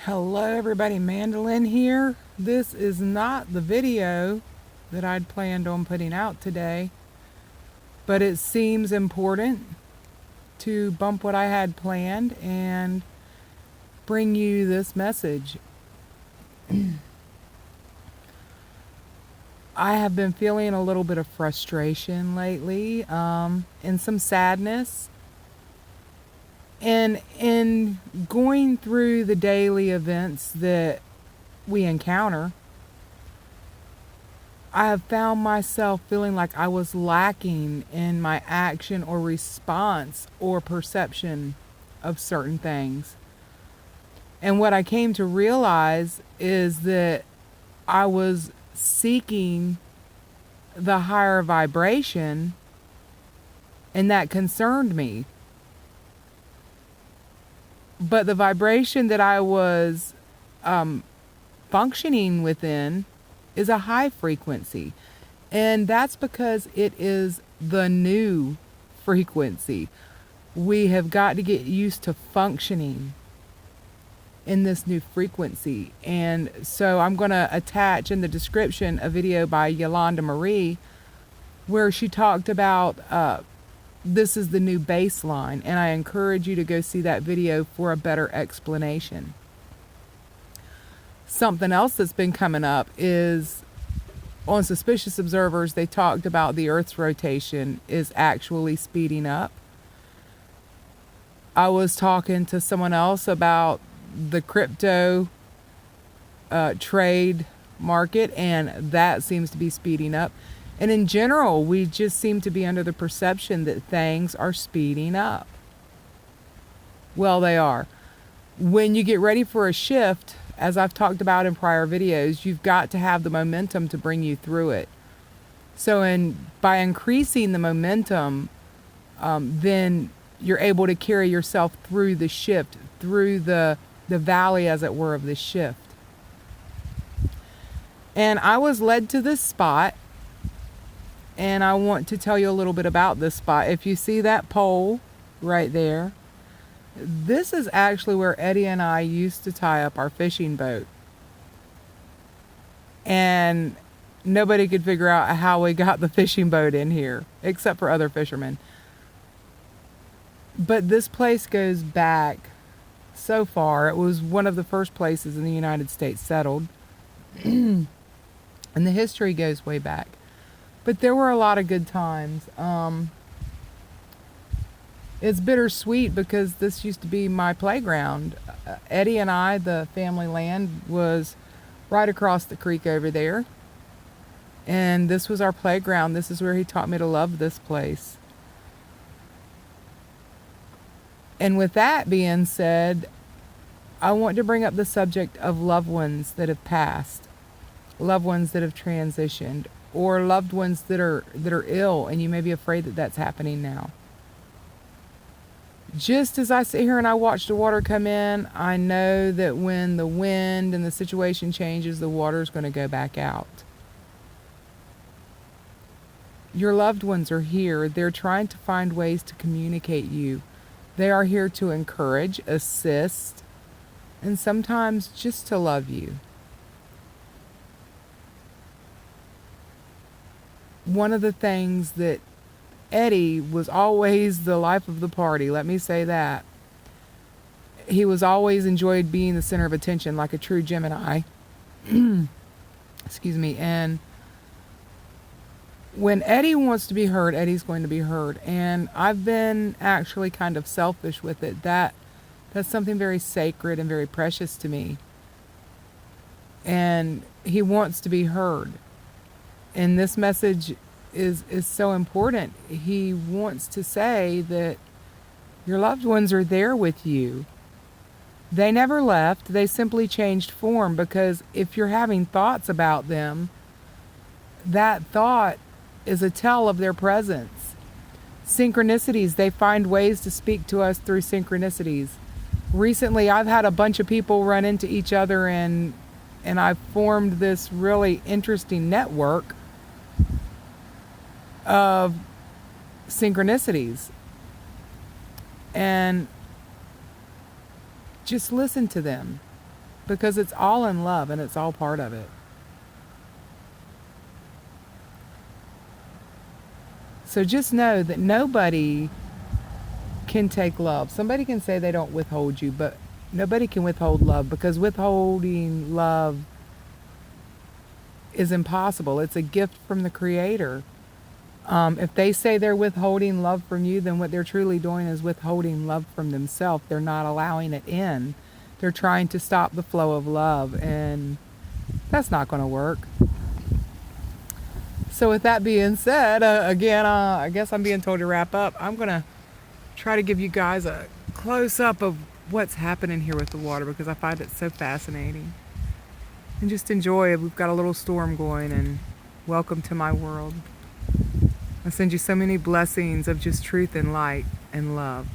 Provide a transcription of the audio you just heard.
Hello everybody, Mandolin here. This is not the video that I'd planned on putting out today, but it seems important to bump what I had planned and bring you this message. I have been feeling a little bit of frustration lately, and some sadness. And in going through the daily events that we encounter, I have found myself feeling like I was lacking in my action or response or perception of certain things. And what I came to realize is that I was seeking the higher vibration, and that concerned me. But the vibration that I was functioning within is a high frequency. And that's because it is the new frequency. We have got to get used to functioning in this new frequency. And so I'm going to attach in the description a video by Yolanda Marie where she talked about this is the new baseline, and I encourage you to go see that video for a better explanation. Something else that's been coming up is on Suspicious Observers, they talked about the Earth's rotation is actually speeding up. I was talking to someone else about the crypto trade market, and that seems to be speeding up. And in general, we just seem to be under the perception that things are speeding up. Well, they are. When you get ready for a shift, as I've talked about in prior videos, you've got to have the momentum to bring you through it. So by increasing the momentum, then you're able to carry yourself through the shift, through the valley, as it were, of the shift. And I was led to this spot, and I want to tell you a little bit about this spot. If you see that pole right there, this is actually where Eddie and I used to tie up our fishing boat. And nobody could figure out how we got the fishing boat in here, except for other fishermen. But this place goes back so far. It was one of the first places in the United States settled. And the history goes way back. But there were a lot of good times. It's bittersweet because this used to be my playground. Eddie and I, the family land was right across the creek over there. And this was our playground. This is where he taught me to love this place. And with that being said, I want to bring up the subject of loved ones that have passed, loved ones that have transitioned, or loved ones that are ill, and you may be afraid that that's happening now. Just as I sit here and I watch the water come in, I know that when the wind and the situation changes, the water's going to go back out. Your loved ones are here. They're trying to find ways to communicate you. They are here to encourage, assist, and sometimes just to love you. One of the things that Eddie was always the life of the party, let me say that. He was always enjoyed being the center of attention like a true Gemini. Excuse me. And when Eddie wants to be heard, Eddie's going to be heard. And I've been actually kind of selfish with it. That's something very sacred and very precious to me. And he wants to be heard. And this message is so important. He wants to say that your loved ones are there with you. They never left. They simply changed form, because if you're having thoughts about them, that thought is a tell of their presence. Synchronicities, they find ways to speak to us through synchronicities. Recently, I've had a bunch of people run into each other, and I've formed this really interesting network of synchronicities. And just listen to them. because it's all in love and it's all part of it. So just know that nobody can take love. Somebody can say they don't withhold you, but nobody can withhold love, because withholding love is impossible. It's a gift from the Creator. If they say they're withholding love from you, then what they're truly doing is withholding love from themselves. They're not allowing it in. They're trying to stop the flow of love, and that's not going to work. So with that being said, again, I guess I'm being told to wrap up. I'm going to try to give you guys a close-up of what's happening here with the water, because I find it so fascinating. And just enjoy it. We've got a little storm going, and welcome to my world. I send you so many blessings of just truth and light and love.